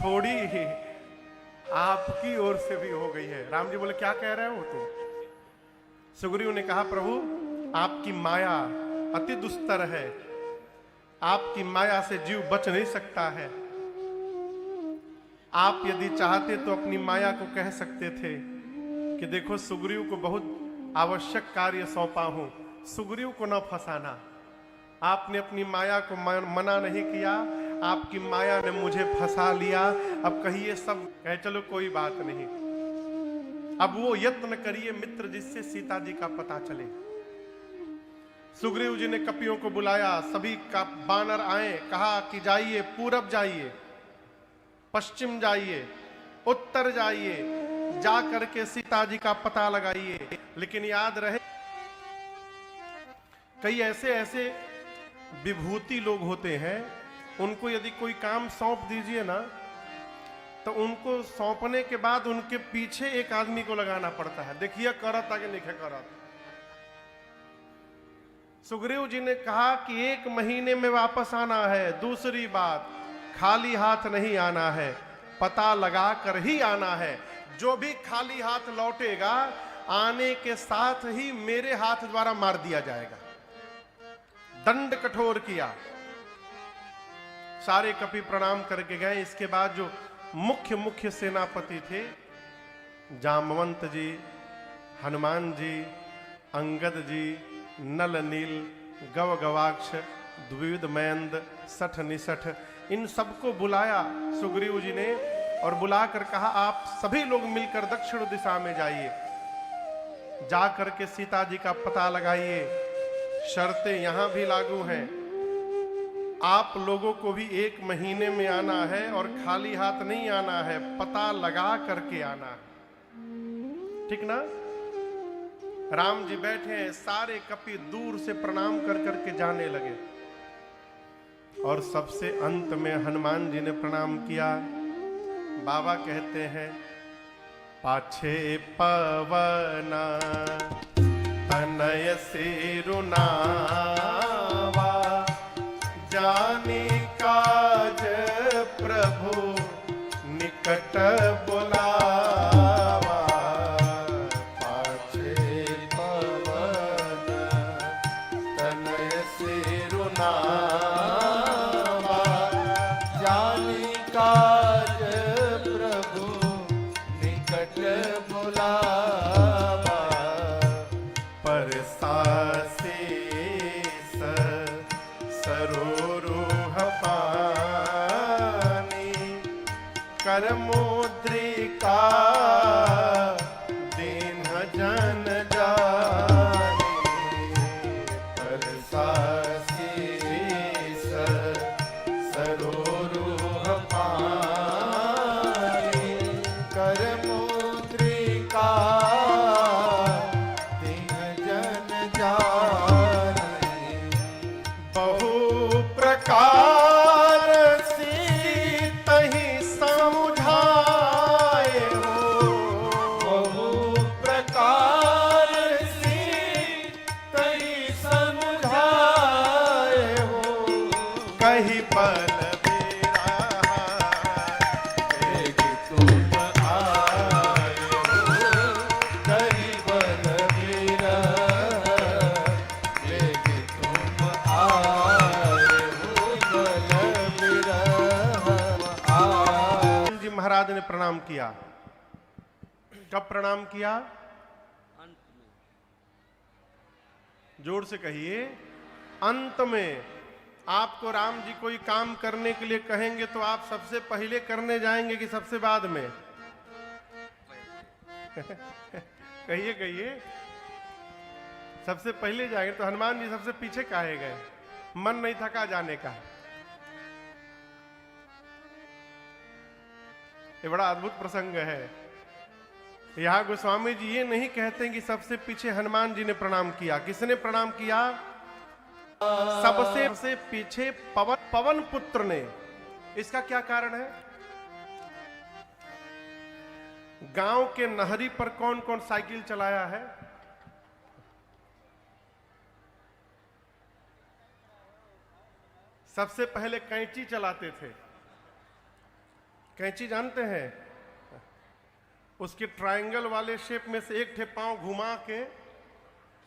थोड़ी ही आपकी ओर से भी हो गई है। राम जी बोले क्या कह रहे हो तुम? सुग्रीव ने कहा प्रभु आपकी माया अति दुस्तर है, आपकी माया से जीव बच नहीं सकता है। आप यदि चाहते तो अपनी माया को कह सकते थे कि देखो सुग्रीव को बहुत आवश्यक कार्य सौंपा हूं, सुग्रीव को न फंसाना। आपने अपनी माया को मना नहीं किया, आपकी माया ने मुझे फंसा लिया। अब कहिए सब कहे चलो कोई बात नहीं, अब वो यत्न करिए मित्र जिससे सीता जी का पता चले। सुग्रीव जी ने कपियों को बुलाया, सभी का बानर आए, कहा कि जाइए पूरब जाइए, पश्चिम जाइए, उत्तर जाइए, जा करके सीता जी का पता लगाइए। लेकिन याद रहे कई ऐसे ऐसे विभूति लोग होते हैं, उनको यदि कोई काम सौंप दीजिए ना तो उनको सौंपने के बाद उनके पीछे एक आदमी को लगाना पड़ता है, देखिए करत आगे लिखे करत। सुग्रीव जी ने कहा कि 1 महीने में वापस आना है, दूसरी बात खाली हाथ नहीं आना है, पता लगा कर ही आना है। जो भी खाली हाथ लौटेगा आने के साथ ही मेरे हाथ द्वारा मार दिया जाएगा। दंड कठोर किया। सारे कपि प्रणाम करके गए। इसके बाद जो मुख्य सेनापति थे, जामवंत जी, हनुमान जी, अंगद जी, नल नील, गव गवाक्ष, द्विविध मयंद, सठ निसठ, इन सबको बुलाया सुग्रीव जी ने और बुलाकर कहा आप सभी लोग मिलकर दक्षिण दिशा में जाइए, जाकर के सीता जी का पता लगाइए। शर्तें यहां भी लागू हैं, आप लोगों को भी 1 महीने में आना है और खाली हाथ नहीं आना है, पता लगा करके आना है, ठीक ना? राम जी बैठे हैं, सारे कपि दूर से प्रणाम कर करके जाने लगे और सबसे अंत में हनुमान जी ने प्रणाम किया। बाबा कहते हैं पाछे पवना तनय सिरुनावा, जानी काज प्रभु निकट बुलावा। पाछे पवन तनय सिरुनावा, जानी काज प्रभु निकट बुलावा। परसासे सरोरुह पानी, कर मुद्रिका दीन जन जानी। परसासे सरोरुह पानी, कर मुद्रिका दीन जन जानी। बहु प्रकार सीतहि समुझाए हो, बहु प्रकार सीतहि समुझाए हो। कही बल महाराज ने प्रणाम किया। कब प्रणाम किया? अंत में। जोर से कहिए, अंत में। आपको राम जी कोई काम करने के लिए कहेंगे तो आप सबसे पहले करने जाएंगे कि सबसे बाद में? कहिए कहिए, सबसे पहले जाएंगे। तो हनुमान जी सबसे पीछे काहे गए? मन नहीं थका जाने का? ये बड़ा अद्भुत प्रसंग है। यहां गोस्वामी जी ये नहीं कहते कि सबसे पीछे हनुमान जी ने प्रणाम किया। किसने प्रणाम किया? सबसे पीछे पवन पुत्र ने। इसका क्या कारण है? गांव के नहरी पर कौन कौन साइकिल चलाया है? सबसे पहले कैंची चलाते थे कैंची जानते हैं? उसके ट्रायंगल वाले शेप में से एक ठे पांव घुमा के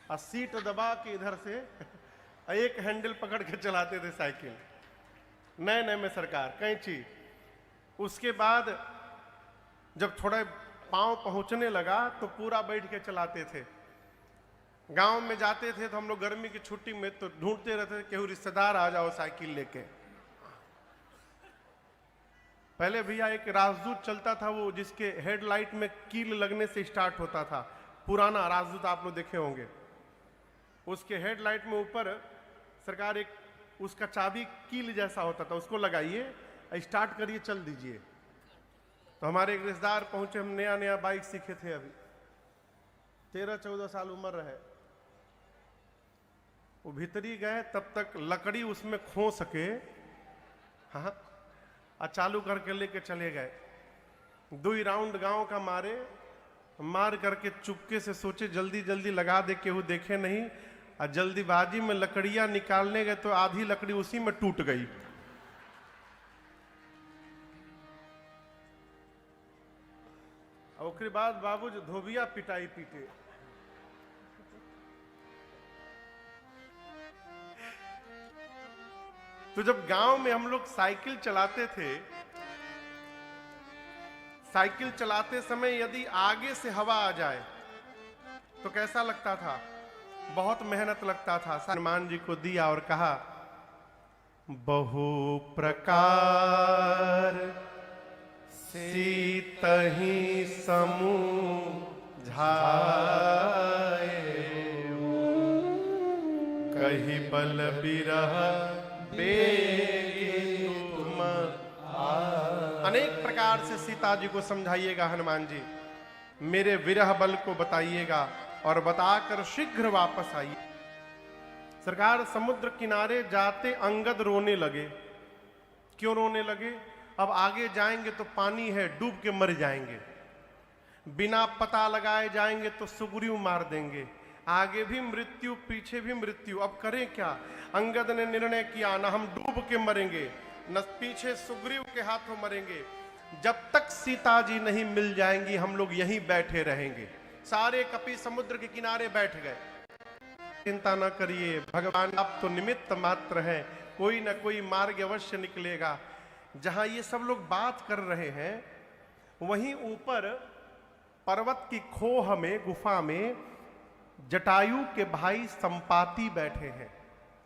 और सीट दबा के इधर से एक हैंडल पकड़ के चलाते थे साइकिल, नए नए में सरकार कैंची। उसके बाद जब थोड़ा पांव पहुंचने लगा तो पूरा बैठ के चलाते थे। गांव में जाते थे तो हम लोग गर्मी की छुट्टी में तो ढूंढते रहते थे केहू रिश्तेदार आ जाओ साइकिल लेके। पहले भैया एक राजदूत चलता था, वो जिसके हेडलाइट में कील लगने से स्टार्ट होता था, पुराना राजदूत आप लोग देखे होंगे। उसके हेडलाइट में ऊपर सरकार एक उसका चाबी कील जैसा होता था, उसको लगाइए, स्टार्ट करिए, चल दीजिए। तो हमारे एक रिश्तेदार पहुंचे, हम नया नया बाइक सीखे थे, अभी 13-14 साल उम्र है। वो भीतरी गए, तब तक लकड़ी उसमें खो सके, हाँ, और चालू करके लेके चले गए। 2 राउंड गांव का मारे, मार करके चुपके से सोचे जल्दी जल्दी लगा दे, केहू देखे नहीं, और जल्दीबाजी में लकड़ियां निकालने गए तो आधी लकड़ी उसी में टूट गई। और उसके बाद बाबू जो धोबिया पिटाई पीटे। तो जब गांव में हम लोग साइकिल चलाते थे, साइकिल चलाते समय यदि आगे से हवा आ जाए तो कैसा लगता था? बहुत मेहनत लगता था। हनुमान जी को दिया और कहा, बहु प्रकार सीतहि समूझाए, कहि बल बिरह बेगी तुम। अनेक प्रकार से सीता जी को समझाइएगा हनुमान जी, मेरे विरह बल को बताइएगा और बताकर शीघ्र वापस आइए। सरकार समुद्र किनारे जाते अंगद रोने लगे। क्यों रोने लगे? अब आगे जाएंगे तो पानी है, डूब के मर जाएंगे, बिना पता लगाए जाएंगे तो सुग्रीव मार देंगे, आगे भी मृत्यु पीछे भी मृत्यु, अब करें क्या? अंगद ने निर्णय किया, ना हम डूब के मरेंगे न पीछे सुग्रीव के हाथों मरेंगे, जब तक सीता जी नहीं मिल जाएंगी हम लोग यहीं बैठे रहेंगे। सारे कपि समुद्र के किनारे बैठ गए। चिंता न करिए भगवान, आप तो निमित्त मात्र हैं, कोई ना कोई मार्ग अवश्य निकलेगा। जहां ये सब लोग बात कर रहे हैं वहीं ऊपर पर्वत की खोह में, गुफा में जटायु के भाई संपाति बैठे हैं।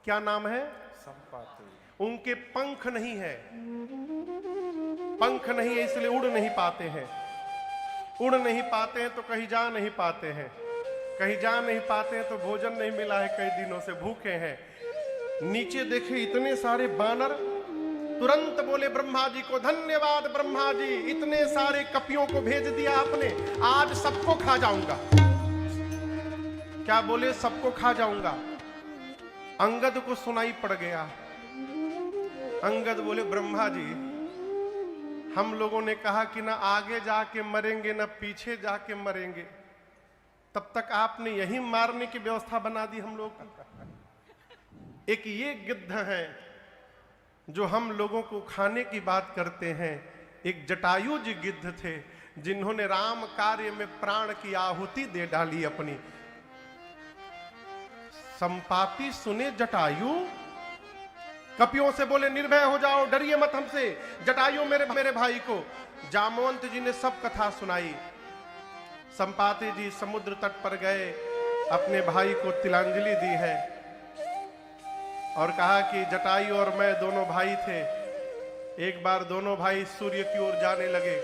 क्या नाम है? संपाति। उनके पंख नहीं है, पंख नहीं है इसलिए उड़ नहीं पाते हैं। उड़ नहीं पाते हैं तो कहीं जा नहीं पाते हैं, कहीं जा नहीं पाते हैं तो भोजन नहीं मिला है, कई दिनों से भूखे हैं। नीचे देखे इतने सारे बानर, तुरंत बोले ब्रह्मा जी को, धन्यवाद ब्रह्मा जी, इतने सारे कपियों को भेज दिया आपने, आज सबको खा जाऊंगा। क्या बोले? सबको खा जाऊंगा। अंगद को सुनाई पड़ गया। अंगद बोले ब्रह्मा जी, हम लोगों ने कहा कि ना आगे जाके मरेंगे ना पीछे जाके मरेंगे, तब तक आपने यही मारने की व्यवस्था बना दी हम लोग। एक ये गिद्ध है जो हम लोगों को खाने की बात करते हैं। एक जटायु जी गिद्ध थे जिन्होंने राम कार्य में प्राण की आहुति दे डाली अपनी। संपाति सुने जटायु, कपियों से बोले निर्भय हो जाओ, डरिए मत हमसे। जटायु मेरे भाई को जामवंत जी ने सब कथा सुनाई। संपाति जी समुद्र तट पर गए, अपने भाई को तिलांजलि दी है और कहा कि जटायु और मैं दोनों भाई थे। एक बार दोनों भाई सूर्य की ओर जाने लगे,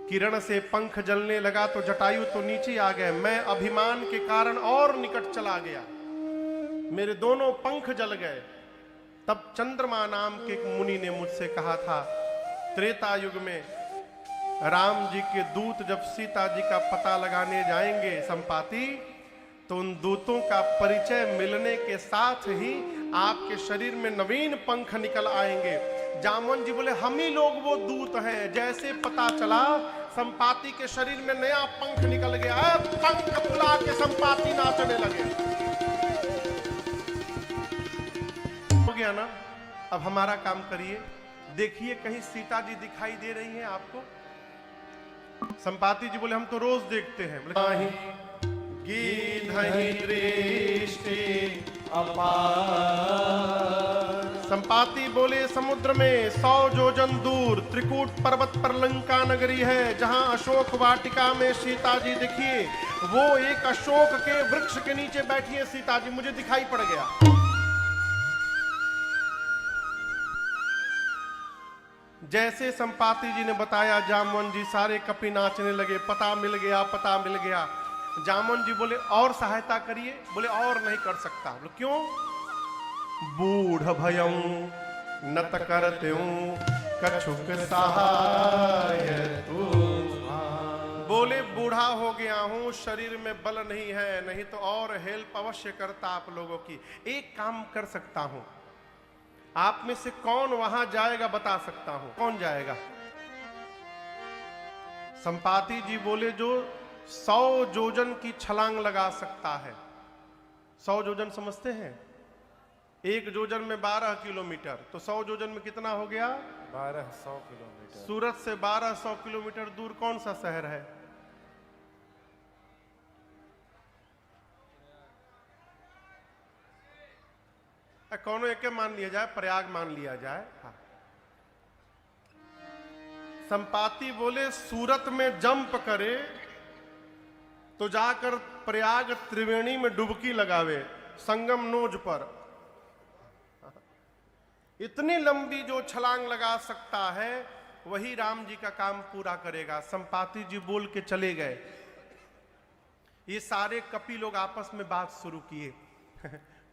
किरण से पंख जलने लगा तो जटायु तो नीचे आ गए, मैं अभिमान के कारण और निकट चला गया, मेरे दोनों पंख जल गए। तब चंद्रमा नाम के एक मुनि ने मुझसे कहा था, त्रेता युग में राम जी के दूत जब सीता जी का पता लगाने जाएंगे संपाति, तो उन दूतों का परिचय मिलने के साथ ही आपके शरीर में नवीन पंख निकल आएंगे। जामवंत जी बोले हम ही लोग वो दूत हैं। जैसे पता चला संपाति के शरीर में नया पंख निकल गया, पंख फुला के संपाति नाचने लगे। हो गया ना? अब हमारा काम करिए, देखिए कहीं सीता जी दिखाई दे रही हैं आपको? संपाति जी बोले हम तो रोज देखते हैं। बोले गीधहि दृष्टि अपार। संपाति बोले समुद्र में 100 योजन दूर त्रिकूट पर्वत पर लंका नगरी है, जहां अशोक वाटिका में सीता जी दिखिए, वो एक अशोक के वृक्ष के नीचे बैठी है सीता जी, मुझे दिखाई पड़ गया। जैसे संपाति जी ने बताया, जामवंत जी सारे कपि नाचने लगे। पता मिल गया, पता मिल गया। जामवंत जी बोले और सहायता करिए। बोले और नहीं कर सकता। बोले क्यों? बूढ़ भयं नत करत्यूं कछुक सहाय तू। बोले बूढ़ा हो गया हूं, शरीर में बल नहीं है, नहीं तो और हेल्प अवश्य करता आप लोगों की। एक काम कर सकता हूं, आप में से कौन वहां जाएगा बता सकता हूं। कौन जाएगा? संपाति जी बोले जो 100 योजन की छलांग लगा सकता है। 100 योजन समझते हैं? एक योजन में 12 किलोमीटर, तो 100 योजन में कितना हो गया? 1200 किलोमीटर। सूरत से 1200 किलोमीटर दूर कौन सा शहर है? कौन एक मान लिया जाए, प्रयाग मान लिया जाए। हाँ। संपाति बोले सूरत में जंप करे तो जाकर प्रयाग त्रिवेणी में डुबकी लगावे, संगम नोज पर। इतनी लंबी जो छलांग लगा सकता है वही राम जी का काम पूरा करेगा। संपाति जी बोल के चले गए। ये सारे कपि लोग आपस में बात शुरू किए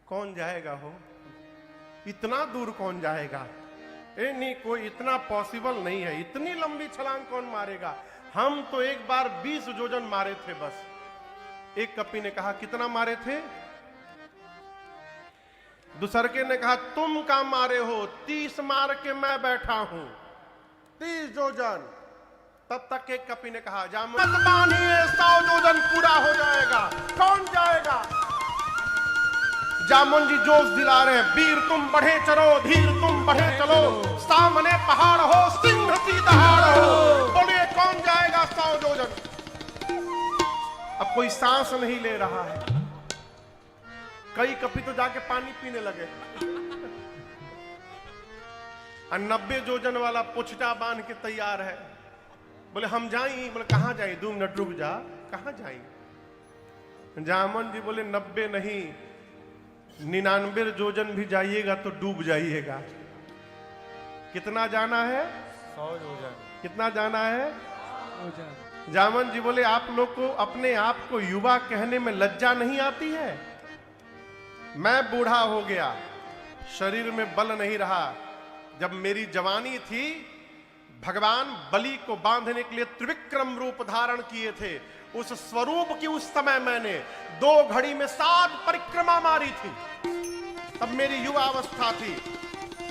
कौन जाएगा हो, इतना दूर कौन जाएगा? नहीं, कोई इतना पॉसिबल नहीं है, इतनी लंबी छलांग कौन मारेगा? हम तो एक बार 20 योजन मारे थे बस। एक कपि ने कहा कितना मारे थे? दूसरके ने कहा तुम काम मारे हो? 30 मार के मैं बैठा हूं, 30 योजन। तब तक एक कपि ने कहा जामवंत बांधिए, 100 योजन पूरा हो जाएगा। कौन जाएगा? जामवंत जी जोश दिला रहे हैं, वीर तुम बढ़े चलो, धीर तुम बढ़े चलो, सामने पहाड़ हो, सिंह सी दहाड़ हो। बोलिए कौन जाएगा 100 योजन? अब कोई सांस नहीं ले रहा है। कई कपि तो जाके पानी पीने लगे। 90 योजन वाला पुछटा बांध के तैयार है। बोले हम जाएं। बोले कहां जाएं? 2 मिनट रुक जा। कहां जाएं? जामवंत जी बोले 90 नहीं, 99 योजन भी जाइएगा तो डूब जाइएगा। कितना जाना है? 100 योजन। कितना जाना है? जामवंत जी बोले आप लोग को अपने आप को युवा कहने में लज्जा नहीं आती है? मैं बूढ़ा हो गया, शरीर में बल नहीं रहा। जब मेरी जवानी थी, भगवान बलि को बांधने के लिए त्रिविक्रम रूप धारण किए थे। उस स्वरूप की उस समय मैंने 2 घड़ी में 7 परिक्रमा मारी थी। तब मेरी युवा अवस्था थी।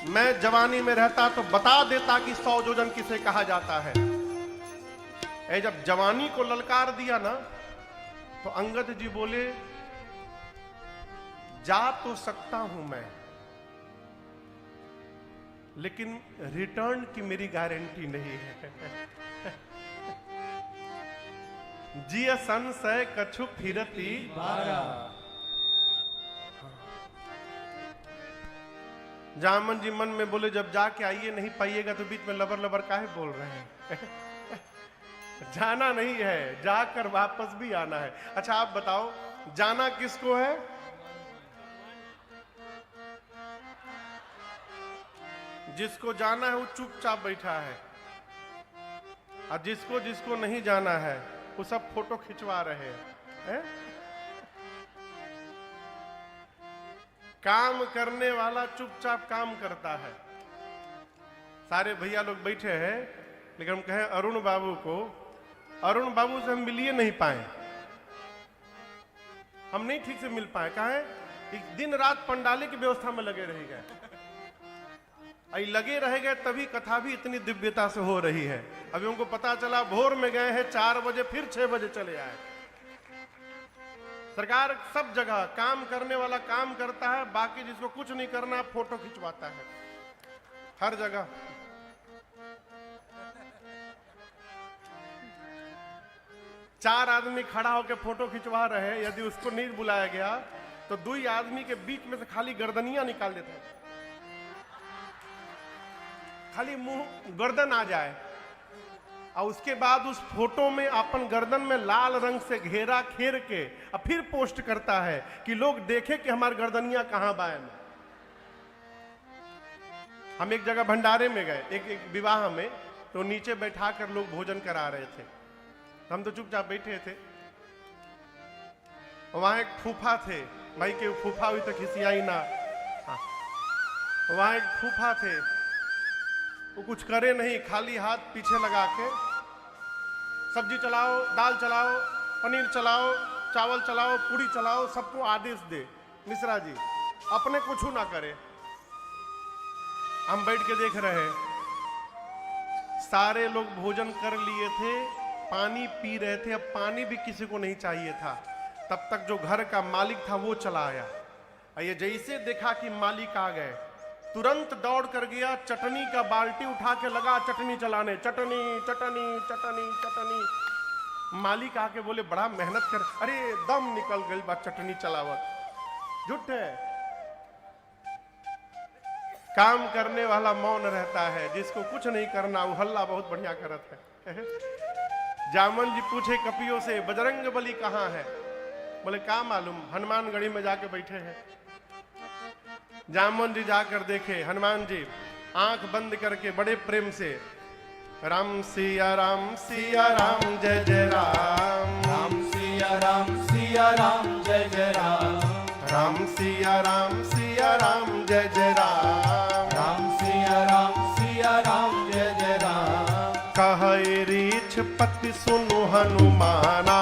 मैं जवानी में रहता तो बता देता कि 100 योजन किसे कहा जाता है। जब जवानी को ललकार दिया ना, तो अंगद जी बोले जा तो सकता हूं मैं, लेकिन रिटर्न की मेरी गारंटी नहीं है। जिय संशय कछु फिरती बारा। जामवंत जी मन में बोले जब जाके आइए नहीं पाइएगा तो बीच में लबर लबर काहे बोल रहे हैं? जाना नहीं है, जाकर वापस भी आना है। अच्छा आप बताओ जाना किसको है? जिसको जाना है वो चुपचाप बैठा है, और जिसको जिसको नहीं जाना है वो सब फोटो खिंचवा रहे हैं। काम करने वाला चुपचाप काम करता है। सारे भैया लोग बैठे हैं, लेकिन हम कहें अरुण बाबू को, अरुण बाबू से हम मिलिए नहीं पाए, हम नहीं ठीक से मिल पाए। कहा है एक दिन रात पंडाले की व्यवस्था में लगे रह गए। लगे रह गए तभी कथा भी इतनी दिव्यता से हो रही है। अभी उनको पता चला भोर में गए हैं 4 बजे, फिर 6 बजे चले आए। सरकार सब जगह काम करने वाला काम करता है, बाकी जिसको कुछ नहीं करना फोटो खिंचवाता है हर जगह। 4 आदमी खड़ा होकर फोटो खिंचवा रहे, यदि उसको नहीं बुलाया गया तो 2 आदमी के बीच में से खाली गर्दनियां निकाल देता, खाली मुंह गर्दन आ जाए, और उसके बाद उस फोटो में अपन गर्दन में लाल रंग से घेरा घेर के और फिर पोस्ट करता है कि लोग देखे कि हमारी गर्दनियां कहां बाएं में। हम एक जगह भंडारे में गए, एक विवाह में, तो नीचे बैठा कर लोग भोजन करा रहे थे, हम तो चुपचाप बैठे थे। वहां एक फूफा थे, भाई के फूफा हुई तो खिसियाई ना। वहां एक फूफा थे, वो कुछ करे नहीं, खाली हाथ पीछे लगा के सब्जी चलाओ, दाल चलाओ, पनीर चलाओ, चावल चलाओ, पूरी चलाओ, सबको आदेश दे, मिश्रा जी अपने कुछ ना करे। हम बैठ के देख रहे, सारे लोग भोजन कर लिए थे, पानी पी रहे थे, अब पानी भी किसी को नहीं चाहिए था। तब तक जो घर का मालिक था वो चला आया, ये जैसे देखा कि मालिक आ गए, तुरंत दौड़ कर गया, चटनी का बाल्टी उठा के लगा चटनी चलाने, चटनी चटनी चटनी चटनी। मालिक आके बोले बड़ा मेहनत कर, अरे दम निकल गई बात चटनी चलावत। झूठ है, काम करने वाला मौन रहता है, जिसको कुछ नहीं करना वो हल्ला बहुत बढ़िया करत है। जामन जी पूछे कपियों से बजरंग बली कहाँ है? बोले क्या मालूम, हनुमानगढ़ी में जाके बैठे हैं। जामन जी जाकर देखे, हनुमान जी आंख बंद करके बड़े प्रेम से राम सिया राम जय जय राम, राम सिया राम जय जय राम, राम सिया राम जय जय राम, राम सिया राम जय जय राम। कहे रीछ पति सुनु हनुमाना,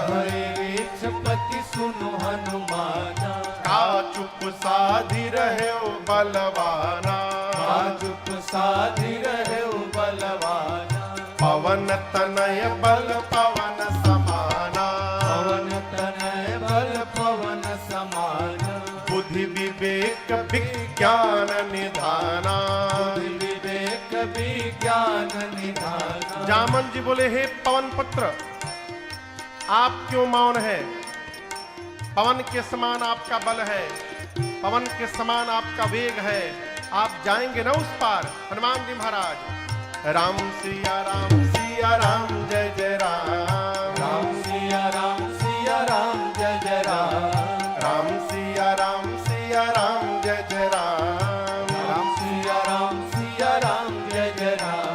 कहे रीछ पति सुनु हनुमाना, का चुप साधि रहे बलवाना, का चुप साधि रहे बलवाना। पवन तनय बल पवन समाना, पवन तनय बल पवन समाना। बुद्धि विवेक विज्ञान निधाना। बुद्धि विवेक विज्ञान निधाना। जामन जी बोले, हे पवन पुत्र, आप क्यों मौन है? पवन के समान आपका बल है, पवन के समान आपका वेग है, आप जाएंगे ना उस पार। हनुमान जी महाराज राम सिया राम जय जय राम, राम सिया राम जय जय राम, राम सिया राम जय जय राम, राम सिया राम जय जय राम।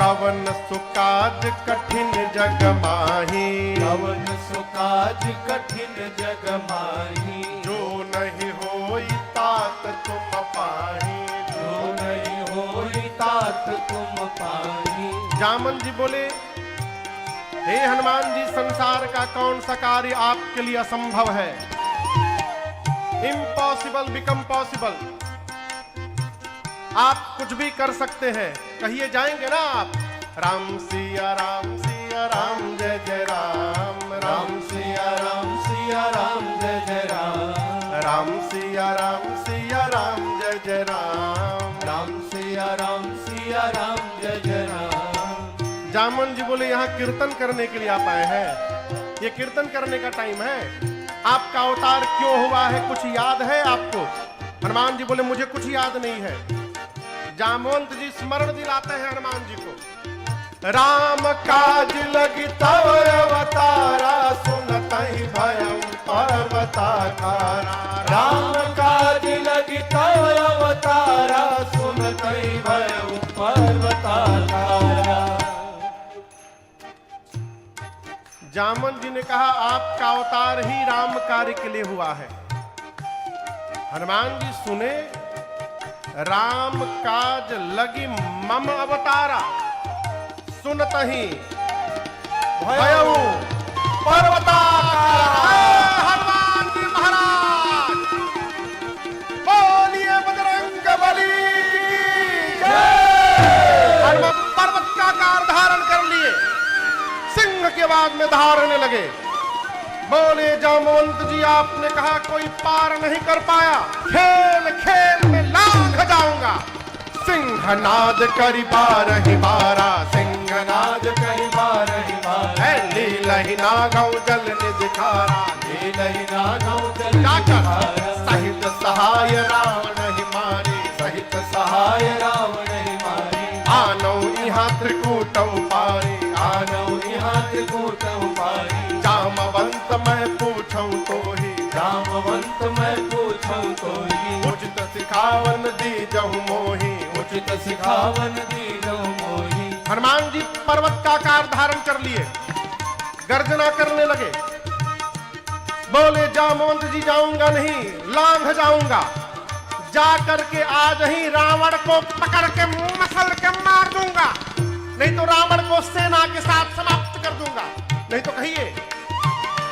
कवन सुकाज कठिन जग माही, कवन सुकाज कठिन जग माही। जो नहीं होई तात तुम पाही, जो नहीं होई तात तुम पाही। जामन जी बोले, हे हनुमान जी, संसार का कौन सा कार्य आपके लिए असंभव है? इम्पॉसिबल बिकम पॉसिबल, आप कुछ भी कर सकते हैं, कहिए जाएंगे ना आप। राम सिया राम जय जय राम, राम सिया राम जय जय राम, राम सिया राम जय जय राम, राम सिया राम जय जय राम। जामन जी बोले, यहाँ कीर्तन करने के लिए आप आए हैं, ये कीर्तन करने का टाइम है। आपका अवतार क्यों हुआ है, कुछ याद है आपको? हनुमान जी बोले, मुझे कुछ याद नहीं है। जामवंत जी स्मरण दिलाते हैं हनुमान जी को, राम काज लगी तव अवतारा, सुनतहि भयं पर्वताकारा। राम काज लगी तव अवतारा, सुनतहि भयं पर्वताकारा। जामन जी ने कहा, आपका अवतार ही राम कार्य के लिए हुआ है। हनुमान जी सुने, राम काज लगी मम अवतारा, सुनतहि भयउ पर्वताकारा। हनुमान जी महाराज बोलिए बजरंग बली की जय। हनुमान पर्वत का आकार धारण कर लिए, सिंह के बाद में धारने लगे। बोले, जामवंत जी आपने कहा कोई पार नहीं कर पाया, खेल खेल में लांघ जाऊंगा। सिंहनाद करी बारहि बारा, सिंहनाद करी बारहि बारा। लीला लही नागौ जल निज खारा, खेलहि नागौ जल जाकर निखारा। सहित सहाय रावण ही मारे, सहित सहाय रावण ही मारे। आनौ इहाँ त्रिकूटौ पारे, आनौ इहाँ त्रिकूटौ पारी। जामवंत मैं पूछौ तो ही, जामवंत मैं पूछौ तोहि। उचित सिखावन दीजहु मोहि, उचित सिखावन दीनौ मोहि। हनुमान जी पर्वत का आकार धारण कर लिए, गर्जना करने लगे, बोले जामवंत जी जाऊंगा नहीं, लांघ जाऊंगा, जा करके आज ही रावण को पकड़ के मसल के मार दूंगा, नहीं तो रावण को सेना के साथ समाप्त कर दूंगा, नहीं तो कहिए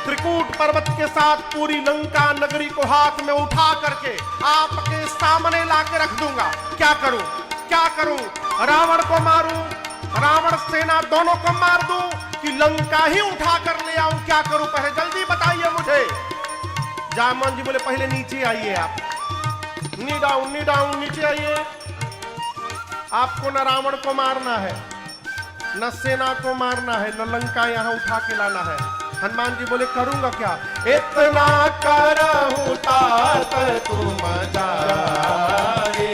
त्रिकूट पर्वत के साथ पूरी लंका नगरी को हाथ में उठा करके आपके सामने लाके रख दूंगा। क्या करूं, क्या करूं, रावण को मारूं, रावण सेना दोनों को मार दूं कि लंका ही उठा कर ले आऊं, क्या करूं, पहले जल्दी बताइए मुझे। जामवंत जी बोले पहले नीचे आइए, आप नी डाउन नीचे आइए। आपको न रावण को मारना है, न सेना को मारना है, न लंका यहां उठा के लाना है। हनुमान जी बोले करूंगा क्या, इतना करहूं तात तुम जाए,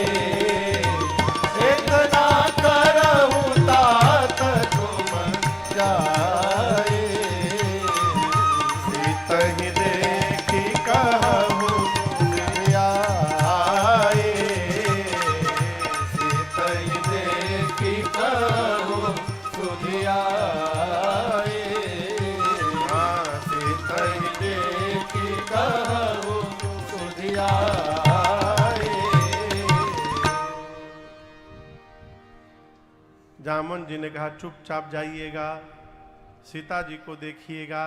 इतना करहूं तात तुम जाए, सीतहि देखी कहूं आए, सीतहि देखी कहूं सुधियाए। सीतहि देखी कहूं सुधियाए। जामवंत जी ने कहा चुपचाप जाइएगा, सीता जी को देखिएगा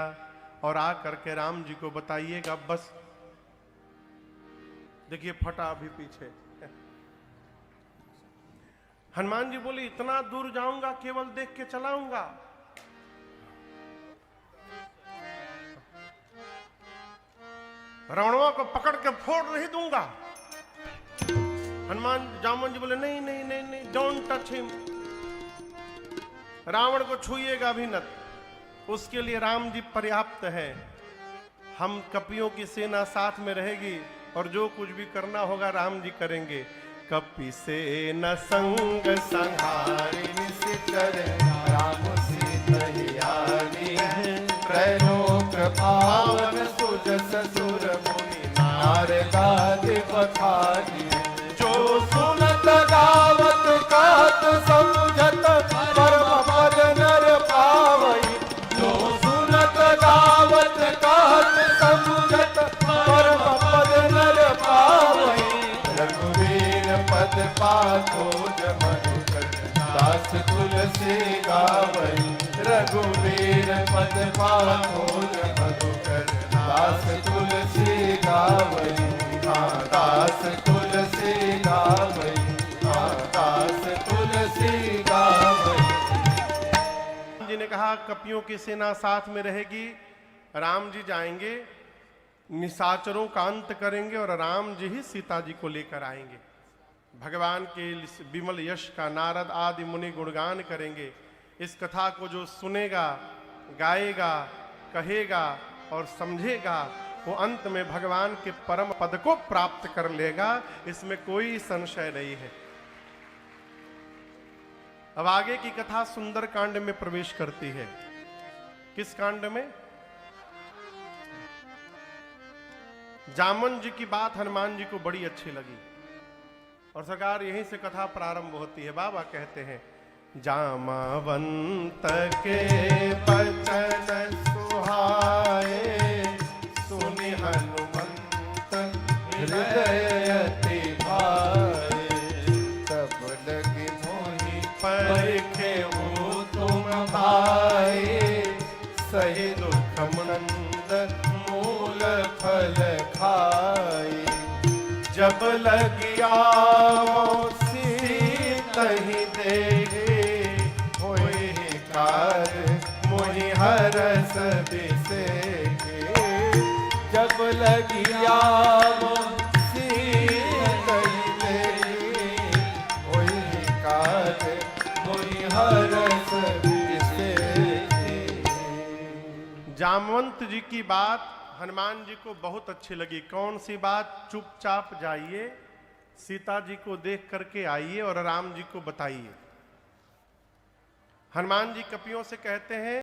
और आ करके राम जी को बताइएगा। बस देखिए फटा अभी पीछे। हनुमान जी बोले इतना दूर जाऊंगा, केवल देख के चलाऊंगा। रावणों को पकड़ के फोड़ नहीं दूंगा। जामवंत जी बोले नहीं नहीं नहीं नहीं, डोंट टच हिम, रावण को छूइएगा भी न, उसके लिए राम जी पर्याप्त है। हम कपियों की सेना साथ में रहेगी और जो कुछ भी करना होगा राम जी करेंगे। कपि सेना संग संहारी निशिचर राम सीतहियारी। त्रैलोक पावन सुजस सुर मुनि नारदादि पठारी। जो सुनत गावत कात समझत परम पद नर पावई। जो सुनत गावत कात समझत परम पद नर पावई। रघुवीर पद पाखो मधुकर दास तुलसी गावई। रघुवीर पद पाखो मधुकर दास तुलसी गावई। दास तुलसी गावई। दास तुलसी गावई। जी ने कहा कपियों की सेना साथ में रहेगी, राम जी जाएंगे, निशाचरों का अंत करेंगे और राम जी ही सीता जी को लेकर आएंगे। भगवान के विमल यश का नारद आदि मुनि गुणगान करेंगे। इस कथा को जो सुनेगा, गाएगा, कहेगा और समझेगा, वो अंत में भगवान के परम पद को प्राप्त कर लेगा, इसमें कोई संशय नहीं है। अब आगे की कथा सुंदर कांड में प्रवेश करती है। किस कांड में? जामवंत जी की बात हनुमान जी को बड़ी अच्छी लगी और सरकार यहीं से कथा प्रारंभ होती है। बाबा कहते हैं जामवंत के बचन सुहाए, सुनि हनुमंत हृदय अति भाए। तब लगी मोहि परखे हो तुम भाए। सही दुख नंद मूल फल खाए। जब लगिया सीतहि देखे, होई कार मोहि हरस बिसेके। जब लगिया सीतहि देखे, होई कार मोहि हरस बिसेके। जामवंत जी की बात हनुमान जी को बहुत अच्छी लगी। कौन सी बात? चुपचाप जाइए, सीता जी को देख करके आइए और राम जी को बताइए। हनुमान जी कपियों से कहते हैं